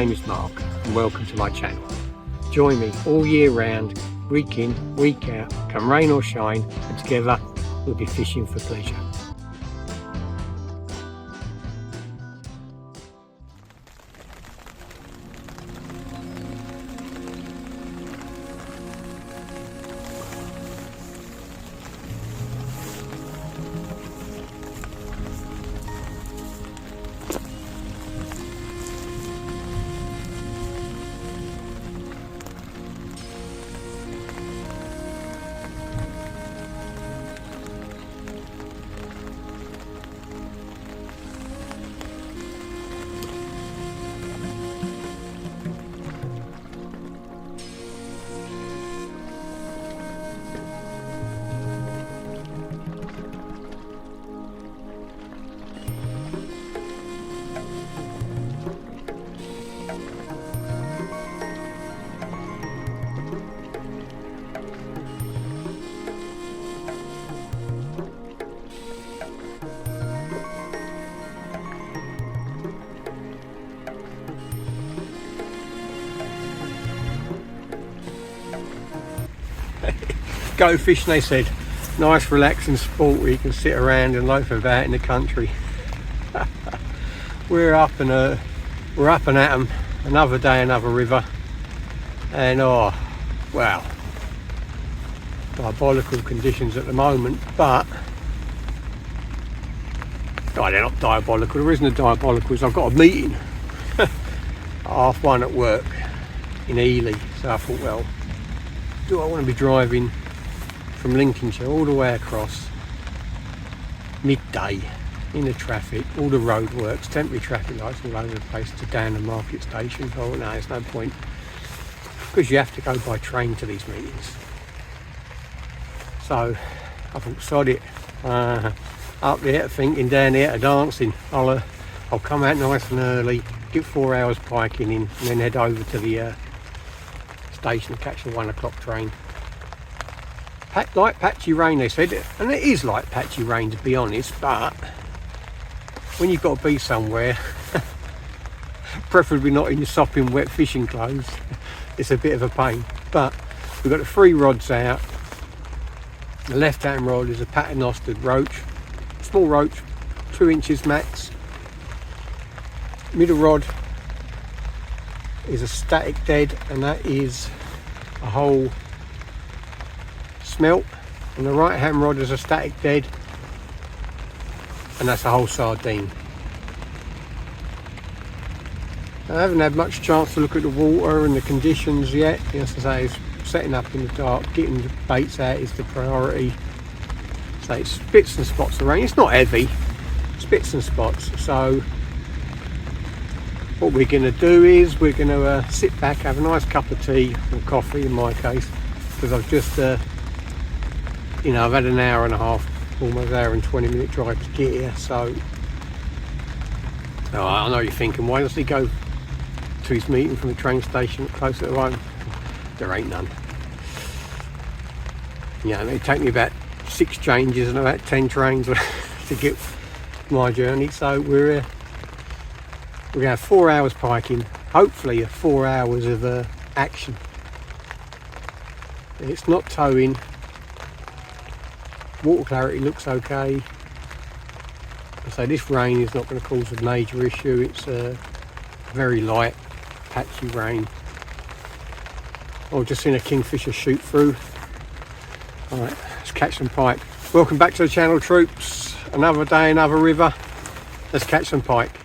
name is Mark and welcome to my channel. Join me all year round, week in, week out, come rain or shine, and together we'll be fishing for pleasure. Go fishing, they said. Nice relaxing sport where you can sit around and loaf about in the country. we're up and at 'em. Another day, another river, and oh wow, diabolical conditions at the moment. But oh, they're not diabolical. The reason they're diabolical is I've got a meeting at 1:30 at work in Ely, so I thought, well, do I want to be driving from Lincolnshire all the way across midday in the traffic, all the roadworks, temporary traffic lights all over the place to down the market station? Oh no, there's no point, because you have to go by train to these meetings. So I thought, sod it, up there thinking, down there to dancing. I'll come out nice and early, get 4 hours piking in, and then head over to the station to catch the 1 o'clock train. Light patchy rain, they said, and it is light patchy rain to be honest, but when you've got to be somewhere, preferably not in your sopping wet fishing clothes, it's a bit of a pain. But we've got the 3 rods out. The left hand rod is a paternostered roach, small roach, 2 inches max. Middle rod is a static dead, and that is a whole smelt, and the right hand rod is a static dead, and that's a whole sardine. I haven't had much chance to look at the water and the conditions yet. As I say, it's setting up in the dark, getting the baits out is the priority. So it's spits and spots of rain. It's not heavy, spits and spots. So what we're going to do is we're going to sit back, have a nice cup of tea or coffee in my case, because I've just I've had an hour and a half, almost hour and 20-minute drive to get here. So I know you're thinking, why does he go to his meeting from the train station closer to home? There ain't none. Yeah, it take me about 6 changes and about 10 trains to get my journey. So we're going to have 4 hours piking, hopefully 4 hours of action. It's not towing. Water clarity looks okay. So this rain is not going to cause a major issue. It's a very light, patchy rain. I've just seen a kingfisher shoot through. Alright, let's catch some pike. Welcome back to the channel, troops. Another day, another river. Let's catch some pike.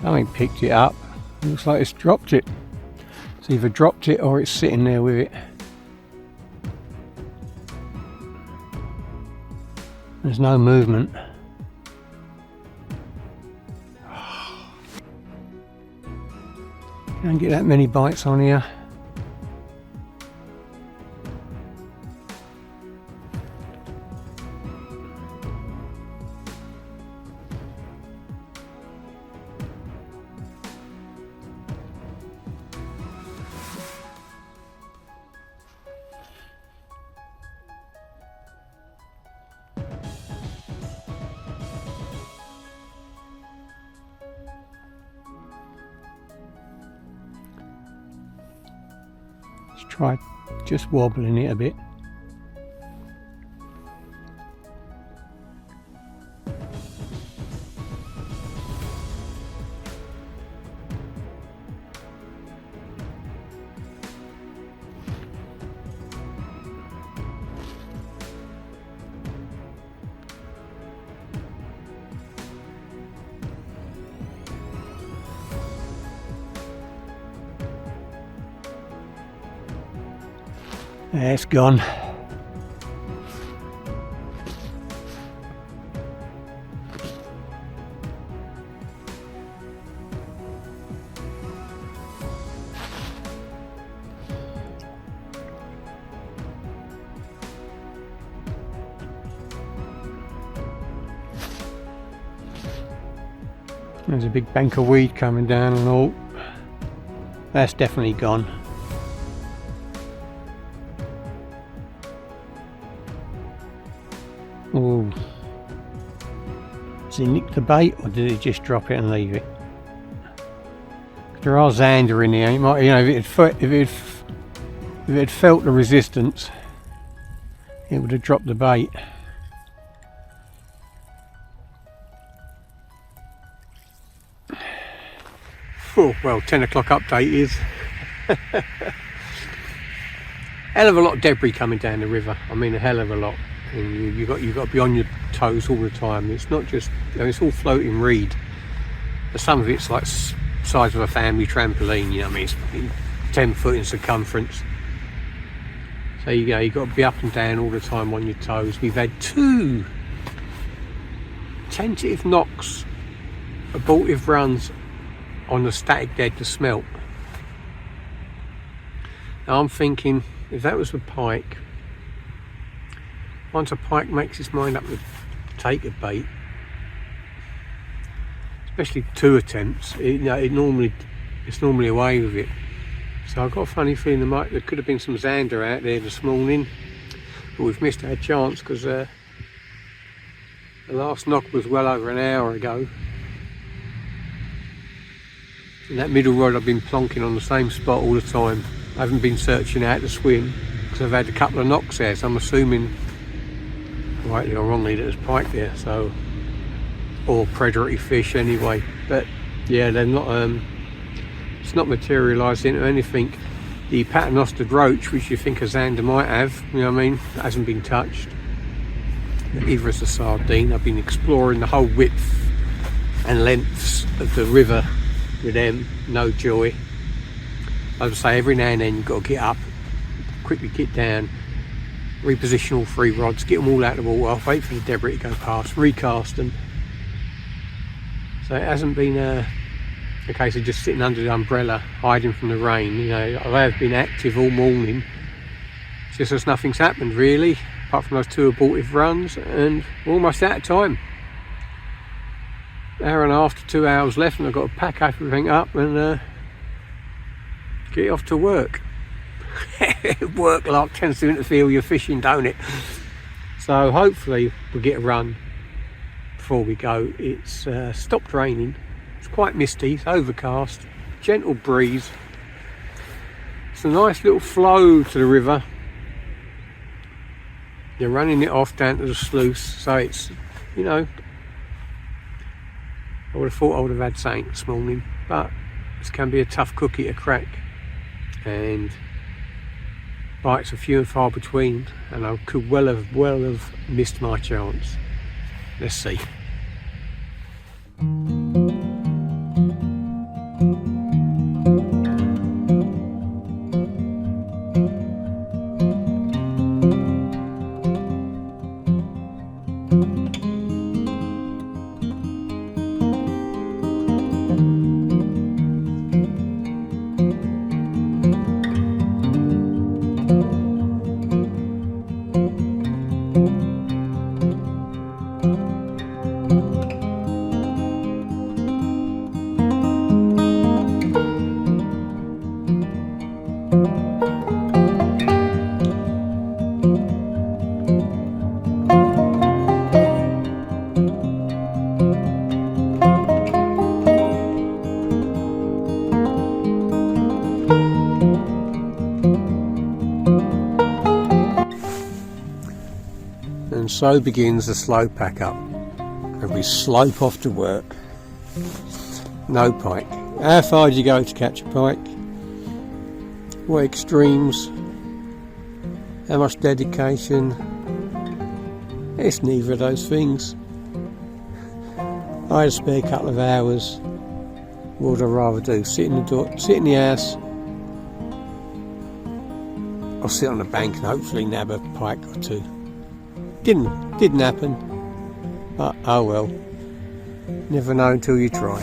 Something picked it up. Looks like it's dropped it. It's either dropped it or it's sitting there with it. There's no movement. Don't get that many bites on here. Let's try just wobbling it a bit. Yeah, it's gone. There's a big bank of weed coming down and all. That's definitely gone. Oh, does he nick the bait or did he just drop it and leave it? There are zander in here. He might, you know, if it had felt the resistance, it would have dropped the bait. Oh, well, 10 o'clock update is. Hell of a lot of debris coming down the river. I mean, a hell of a lot. And you've got to be on your toes all the time. It's not just, you know, it's all floating reed. But some of it's like size of a family trampoline. You know, I mean, it's 10 foot in circumference. So you know, you've got to be up and down all the time on your toes. We've had 2 tentative knocks, abortive runs on the static dead to smelt. Now I'm thinking, if that was a pike, once a pike makes his mind up to take a bait, especially 2 attempts, it's normally away with it. So I've got a funny feeling there could have been some zander out there this morning, but we've missed our chance because the last knock was well over an hour ago. And that middle rod I've been plonking on the same spot all the time. I haven't been searching out to swim because I've had a couple of knocks there, so I'm assuming, rightly or wrongly, that there's pike there, so, or predatory fish anyway. But yeah, they're not. It's not materialised into anything. The paternostered roach, which you think a zander might have, you know what I mean, hasn't been touched. Either as a sardine. I've been exploring the whole width and lengths of the river with them, no joy. As I say, every now and then you've got to get up, quickly get down, reposition all 3 rods, get them all out of the water, wait for the debris to go past, recast them. So it hasn't been a case of just sitting under the umbrella hiding from the rain. You know, I have been active all morning, it's just as nothing's happened really, apart from those 2 abortive runs, and we're almost out of time. Hour and a half to 2 hours left, and I've got to pack everything up and get off to work. Work like tends to interfere with your fishing, don't it? So hopefully we'll get a run before we go. It's stopped raining, it's quite misty, it's overcast, gentle breeze. It's a nice little flow to the river. You're running it off down to the sluice, so it's, you know, I would have thought I would have had something this morning, but this can be a tough cookie to crack, and bites are few and far between, and I could well have missed my chance. Let's see. And so begins the slow pack up, and we slope off to work. No pike. How far do you go to catch a pike? What extremes? How much dedication? It's neither of those things. I had a spare couple of hours. What would I rather do? Sit in the house, or sit on the bank and hopefully nab a pike or two. Didn't happen, but oh well, never know until you try.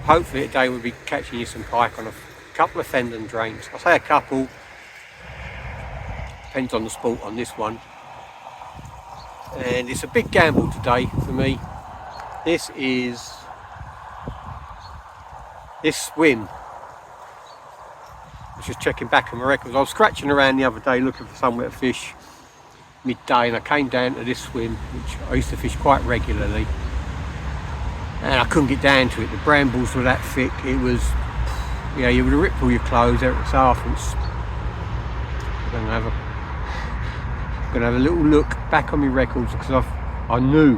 Hopefully today we'll be catching you some pike on a couple of Fenland drains. I say a couple, depends on the sport on this one. And it's a big gamble today for me. This swim. I was just checking back on my records. I was scratching around the other day looking for somewhere to fish midday, and I came down to this swim, which I used to fish quite regularly. And I couldn't get down to it. The brambles were that thick. It was, yeah, you would have ripped all your clothes out. So I'm going to have a little look back on my records, because I knew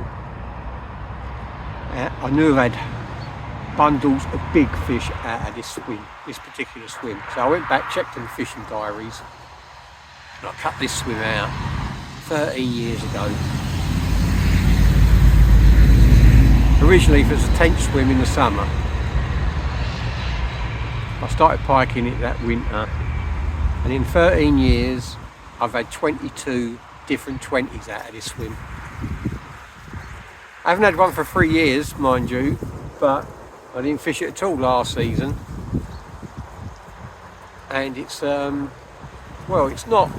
I've had bundles of big fish out of this particular swim. So I went back, checked in the fishing diaries, and I cut this swim out 13 years ago. Originally, it was a tench swim in the summer. I started piking it that winter, and in 13 years I've had 22 different 20s out of this swim. I haven't had one for 3 years, mind you, but I didn't fish it at all last season. And it's, well, it's not,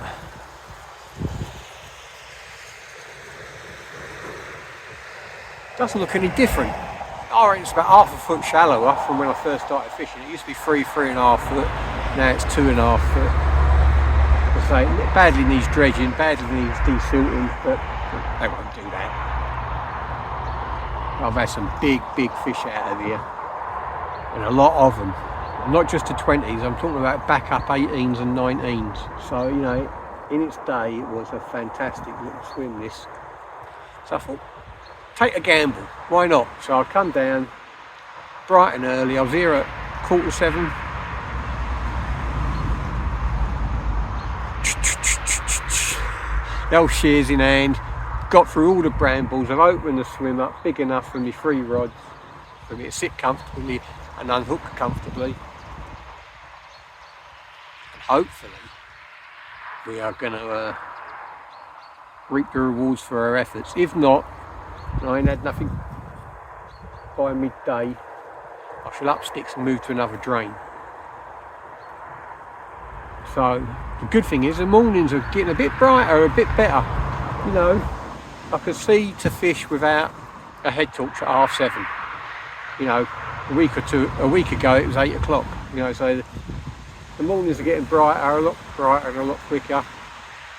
doesn't look any different. I reckon it's about half a foot shallower from when I first started fishing. It used to be 3.5 foot, now it's 2.5 foot. I say, it badly needs dredging, badly needs desilting, but they won't do that. I've had some big fish out of here, and a lot of them. Not just the 20s, I'm talking about back up 18s and 19s. So, you know, in its day, it was a fantastic little swim, this. So I thought, take a gamble, why not? So I come down bright and early. I was here at 7:15. The old shears in hand, got through all the brambles. I've opened the swim up big enough for me 3 rods for me to sit comfortably and unhook comfortably. And hopefully we are going to reap the rewards for our efforts. If not, I ain't had nothing by midday, I shall up sticks and move to another drain. So the good thing is the mornings are getting a bit brighter, a bit better. You know, I could see to fish without a head torch at 7:30. You know, a week ago it was 8 o'clock. You know, so the mornings are getting brighter, a lot brighter and a lot quicker.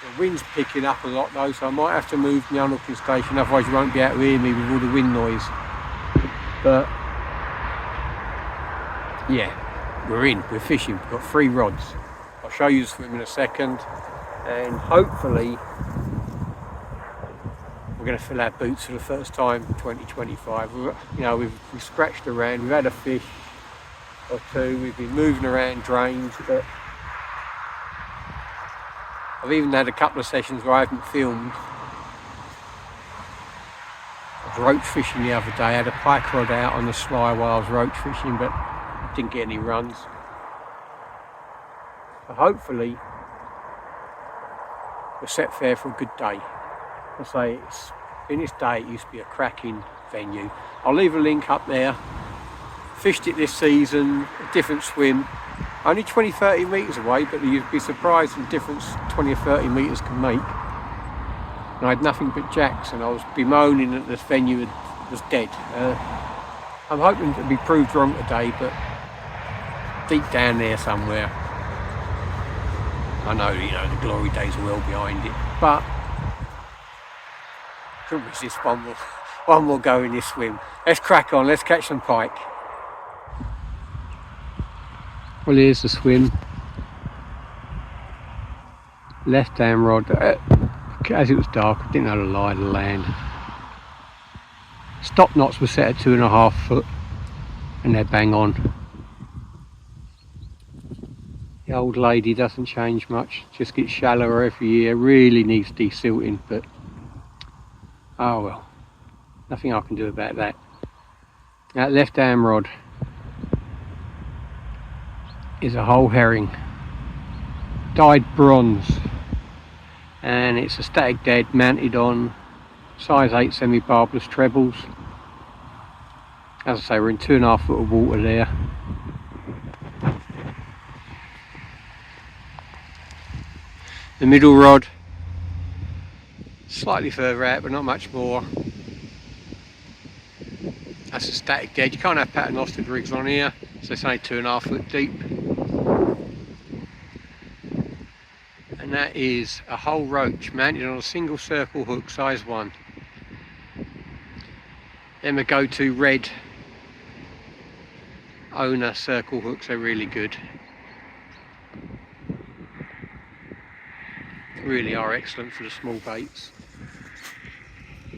The wind's picking up a lot though, so I might have to move my unhooking station, otherwise you won't be able to hear me with all the wind noise. But yeah, we're fishing, we've got 3 rods. I'll show you the swim in a second, and hopefully we're going to fill our boots for the first time in 2025. We've scratched around, we've had a fish or 2, we've been moving around drains, but I've even had a couple of sessions where I haven't filmed. I was roach fishing the other day, I had a pike rod out on the sly while I was roach fishing, but didn't get any runs. So hopefully we're set fair for a good day. I say in this day it used to be a cracking venue. I'll leave a link up there. Fished it this season, a different swim. Only 20-30 metres away, but you'd be surprised the difference 20 or 30 metres can make. And I had nothing but jacks, and I was bemoaning that this venue was dead. I'm hoping to be proved wrong today, but deep down there somewhere, I know, the glory days are well behind it, but couldn't resist one more go in this swim. Let's crack on, let's catch some pike. Well, here's the swim. Left hand rod. As it was dark, I didn't know the lie of the land. Stop knots were set at 2.5 foot, and they're bang on. The old lady doesn't change much, just gets shallower every year. Really needs desilting, but oh well, nothing I can do about that. That left hand rod is a whole herring, dyed bronze, and it's a static dead mounted on size 8 semi-barbless trebles. As I say, we're in 2.5 foot of water there. The middle rod, slightly further out, but not much more. That's a static dead. You can't have paternostered rigs on here, so it's only 2.5 foot deep. And that is a whole roach mounted on a single circle hook, size 1. Then my go-to red owner circle hooks are really good. Really are excellent for the small baits.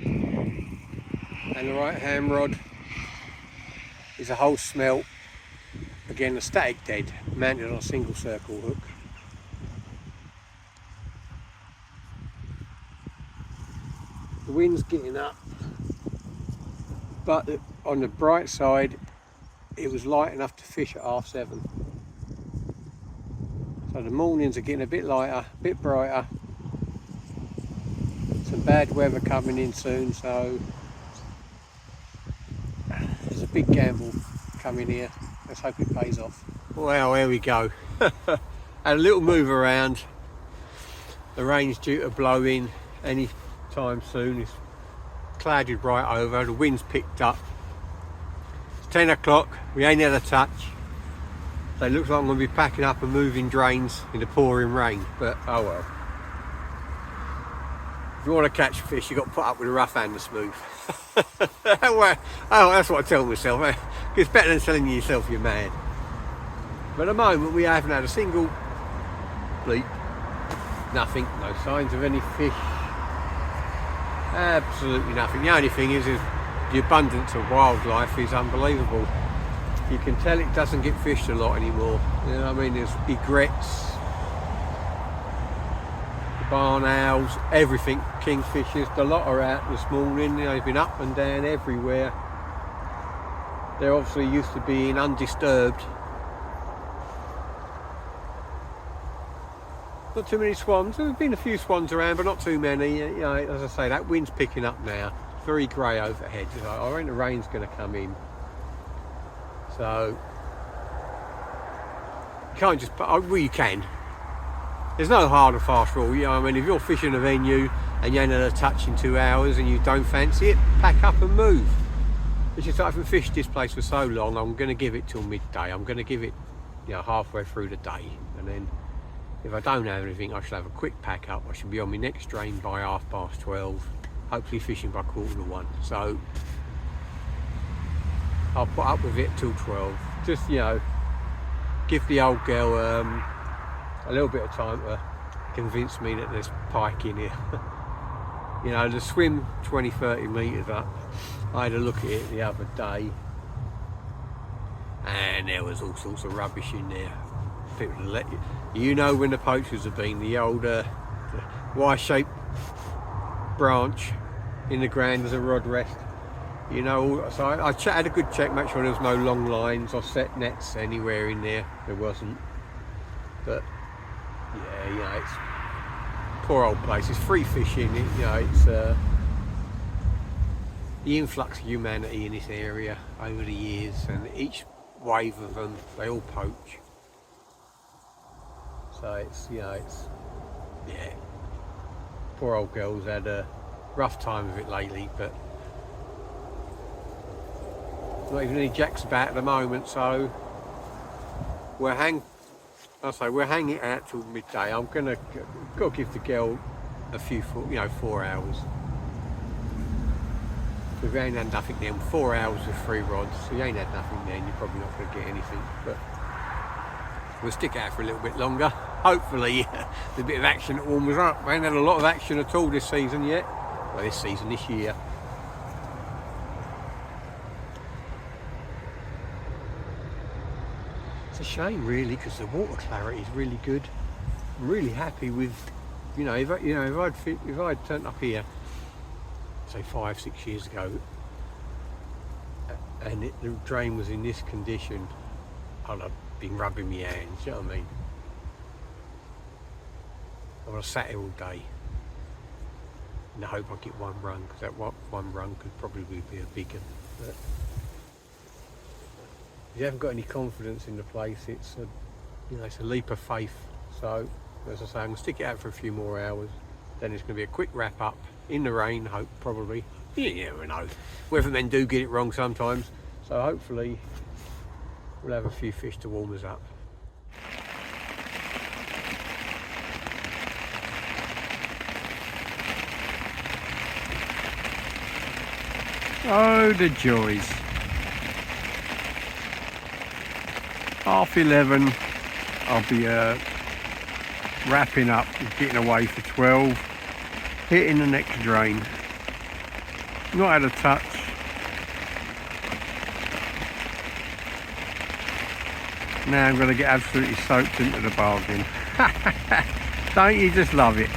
And the right hand rod is a whole smelt, again a static dead, mounted on a single circle hook. The wind's getting up, but on the bright side it was light enough to fish at 7:30. So the mornings are getting a bit lighter, a bit brighter. Some bad weather coming in soon, so there's a big gamble coming here. Let's hope it pays off. Well, there we go. Had a little move around. The rain's due to blow in any time soon. It's clouded right over, the wind's picked up. It's 10 o'clock, we ain't had a touch. So it looks like I'm going to be packing up and moving drains in the pouring rain, but oh well. If you want to catch fish, you've got to put up with the rough and the smooth. Oh, that's what I tell myself. It's better than telling yourself you're mad. But at the moment, we haven't had a single bleep. Nothing, no signs of any fish. Absolutely nothing. The only thing is the abundance of wildlife is unbelievable. You can tell it doesn't get fished a lot anymore. You know what I mean? There's egrets, barn owls, everything, kingfishers. The lot are out this morning. They've been up and down everywhere. They're obviously used to being undisturbed. Not too many swans. There's been a few swans around, but not too many. You know, as I say, that wind's picking up now. It's very grey overhead. I reckon the rain's going to come in. So you can't just, well, you can. There's no hard and fast rule. You know, I mean, if you're fishing a venue and you ain't had a touch in 2 hours and you don't fancy it, pack up and move. It's just like, I've fished this place for so long, I'm going to give it till midday. I'm going to give it, halfway through the day, and then if I don't have anything, I should have a quick pack up. I should be on my next drain by 12:30, hopefully fishing by 1:45. So I'll put up with it till 12. Just, you know, give the old girl a little bit of time to convince me that there's pike in here. You know, the swim 20-30 metres up, I had a look at it the other day and there was all sorts of rubbish in there. People let you know when the poachers have been, the old the Y-shaped branch in the ground as a rod rest. You know, so I had a good check, make sure there was no long lines or set nets anywhere in there. There wasn't. But yeah, you know, it's poor old place. It's free fishing. You know, it's the influx of humanity in this area over the years, and each wave of them, they all poach. So it's, you know, it's, yeah. Poor old girl's had a rough time of it lately, but not even any jacks about at the moment, so we're hanging out till midday. I'm gotta give the girl a few, 4 hours. If you ain't had nothing then, 4 hours with 3 rods, so you ain't had nothing then, you're probably not gonna get anything. But we'll stick out for a little bit longer. Hopefully, the bit of action that warms up. We ain't had a lot of action at all this season yet. Well, this year. It's a shame, really, because the water clarity is really good. I'm really happy with, if I'd turned up here, say 5-6 years ago, and the drain was in this condition, I'd have been rubbing my hands. You know what I mean? I would have sat here all day in the hope I'd get one run, because that one run could probably be a big one. But if you haven't got any confidence in the place, it's a leap of faith. So, as I say, I'm going to stick it out for a few more hours. Then it's going to be a quick wrap up in the rain, probably. You never know. Weathermen do get it wrong sometimes. So hopefully we'll have a few fish to warm us up. Oh, the joys. 11:30, I'll be wrapping up and getting away for 12, hitting the next drain. Not had a touch. Now I'm going to get absolutely soaked into the bargain. Don't you just love it?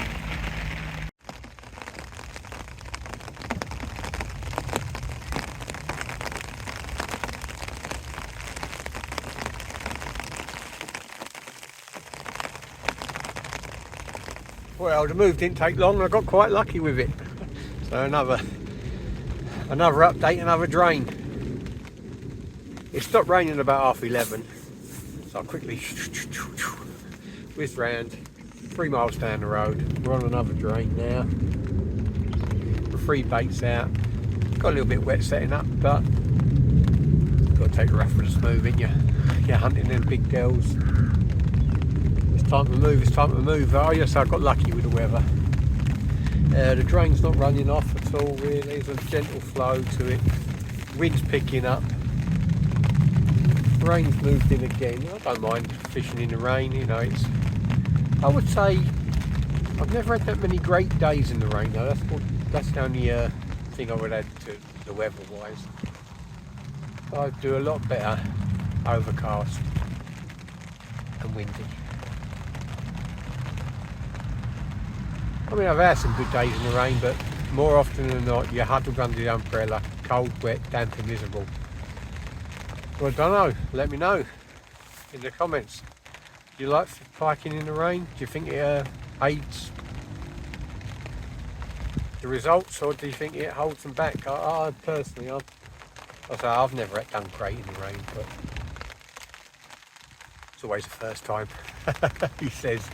Well, the move didn't take long. I got quite lucky with it. So another update, another drain. It stopped raining about 11:30, so I quickly whizzed round 3 miles down the road. We're on another drain now. The 3 baits out. Got a little bit wet setting up, but got to take the rough with the smooth, ain't you? You're hunting them big girls. It's time to move. Oh yes, I got lucky with the weather. The drain's not running off at all, really. There's a gentle flow to it. Wind's picking up. Rain's moved in again. I don't mind fishing in the rain, I would say I've never had that many great days in the rain though. That's the only thing I would add to the weather wise. I'd do a lot better overcast and windy. I mean, I've had some good days in the rain, but more often than not, you're huddled under the umbrella, cold, wet, damp and miserable. Well, I don't know. Let me know in the comments. Do you like piking in the rain? Do you think it aids the results, or do you think it holds them back? I personally, I've never done great in the rain, but it's always the first time, he says.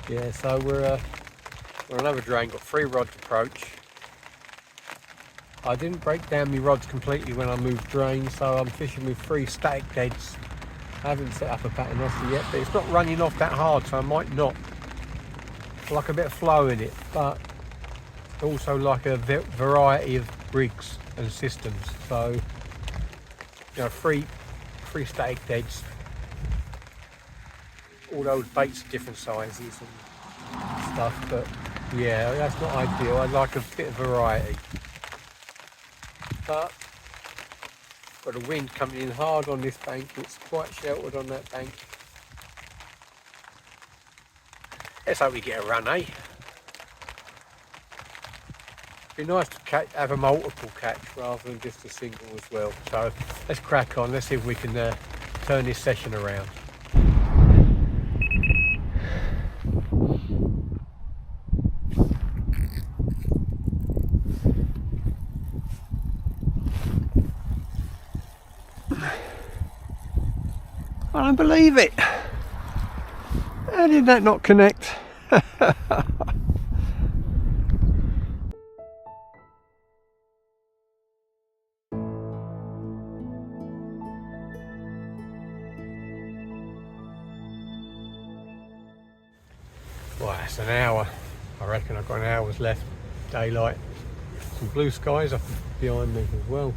Yeah, so we're on another drain, got 3 rods approach. I didn't break down my rods completely when I moved drains, so I'm fishing with 3 static deads I haven't set up a paternoster yet, but it's not running off that hard, so I might not. I like a bit of flow in it, but also like a variety of rigs and systems. So, you know, three static deads, all those baits are different sizes and stuff, but yeah, that's not ideal. I like a bit of variety. But got the wind coming in hard on this bank. It's quite sheltered on that bank. Let's hope we get a run, eh? Be nice to have a multiple catch rather than just a single as well. So let's crack on. Let's see if we can turn this session around. I don't believe it. How did that not connect? Well, that's an hour. I reckon I've got an hour's left. Daylight. Some blue skies up behind me as well.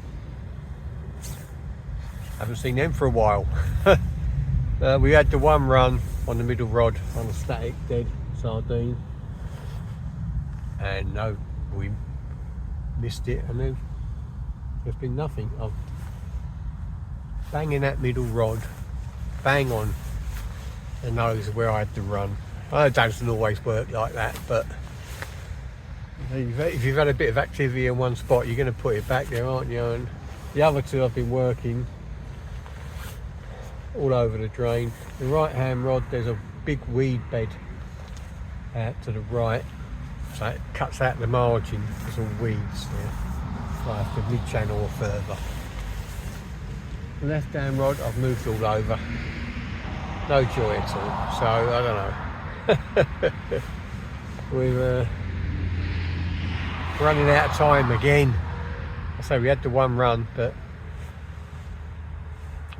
Haven't seen them for a while. We had the one run on the middle rod on a static dead sardine, and no, we missed it, and then there's been nothing. I'm banging that middle rod, bang on the nose where I had to run. I know it doesn't always work like that, but if you've had a bit of activity in one spot, you're going to put it back there, aren't you? And the other two I've been working all over the drain. The right hand rod, there's a big weed bed out to the right, so it cuts out the margin. There's all weeds there, so I have to mid-channel or further. The left hand rod I've moved all over, no joy at all, so I don't know. We're running out of time again. I say we had the one run, but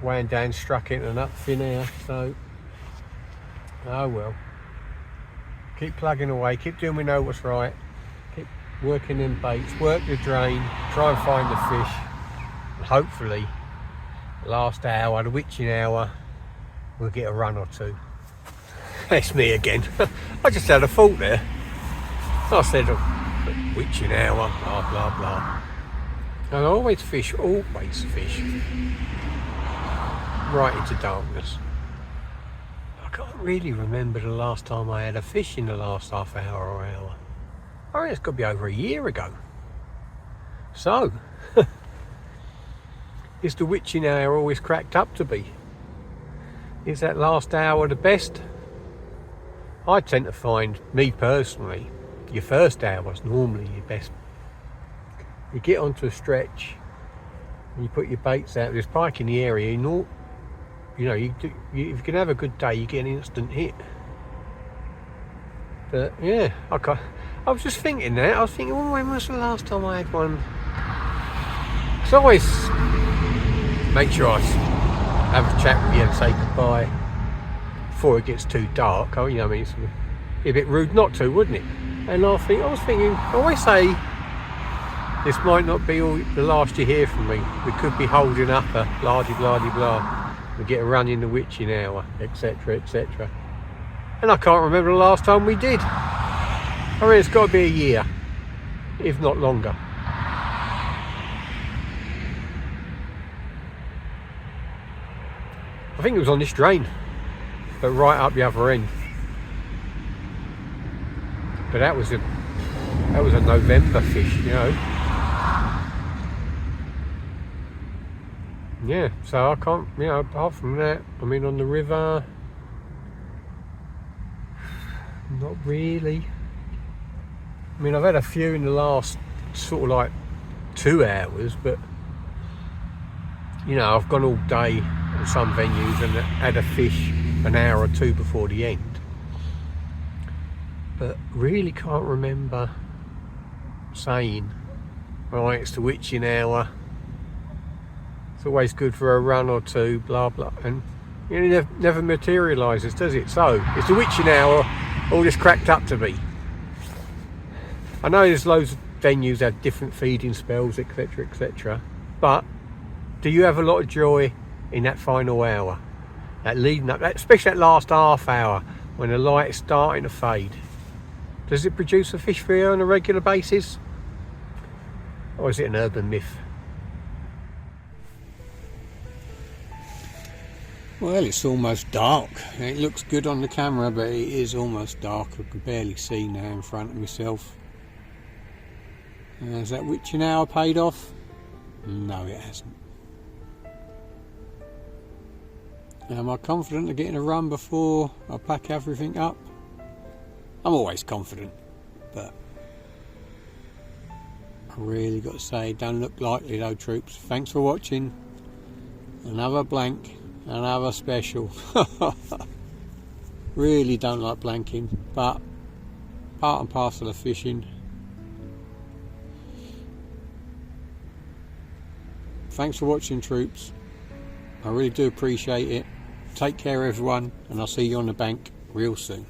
wound down, struck into an up thin air, so oh well. Keep plugging away, keep doing we know what's right, keep working them baits, work the drain, try and find the fish, and hopefully the last hour, the witching hour, we'll get a run or two. That's me again. I just had a thought there. I said witching hour, blah blah blah. And I always fish right into darkness. I can't really remember the last time I had a fish in the last half hour or hour. I mean, it's got to be over a year ago. So, is the witching hour always cracked up to be? Is that last hour the best? I tend to find, me personally, your first hour is normally your best. You get onto a stretch, and you put your baits out. There's pike in the area. You know, if you can have a good day, you get an instant hit. But yeah, I was just thinking that. I was thinking, well, when was the last time I had one? So I always make sure I have a chat with you and say goodbye before it gets too dark. Oh, you know, I mean, it's a bit rude not to, wouldn't it? And I was thinking, I always say this might not be all the last you hear from me. We could be holding up a blah-de-blah-de-blah. We get a run in the witching hour, etc, etc. And I can't remember the last time we did. I mean, it's got to be a year, if not longer. I think it was on this drain, but right up the other end. But that was a November fish, you know. Yeah, so I can't, you know, apart from that, I mean, on the river, not really. I mean, I've had a few in the last sort of like 2 hours, but you know, I've gone all day on some venues and had a fish an hour or two before the end. But really can't remember saying, right, it's the witching hour. It's always good for a run or two, blah blah. And It never materialises, does it? So, it's the witching hour all this cracked up to be. I know there's loads of venues that have different feeding spells, etc, etc, but do you have a lot of joy in that final hour? That leading up, especially that last half hour when the light is starting to fade. Does it produce a fish for you on a regular basis? Or is it an urban myth? Well, it's almost dark. It looks good on the camera, but it is almost dark. I can barely see now in front of myself. Has that witching hour paid off? No, it hasn't. Am I confident of getting a run before I pack everything up? I'm always confident, but I really got to say, don't look likely though, troops. Thanks for watching. Another blank, another special. Really don't like blanking, but part and parcel of fishing. Thanks for watching, troops. I really do appreciate it. Take care, everyone, and I'll see you on the bank real soon.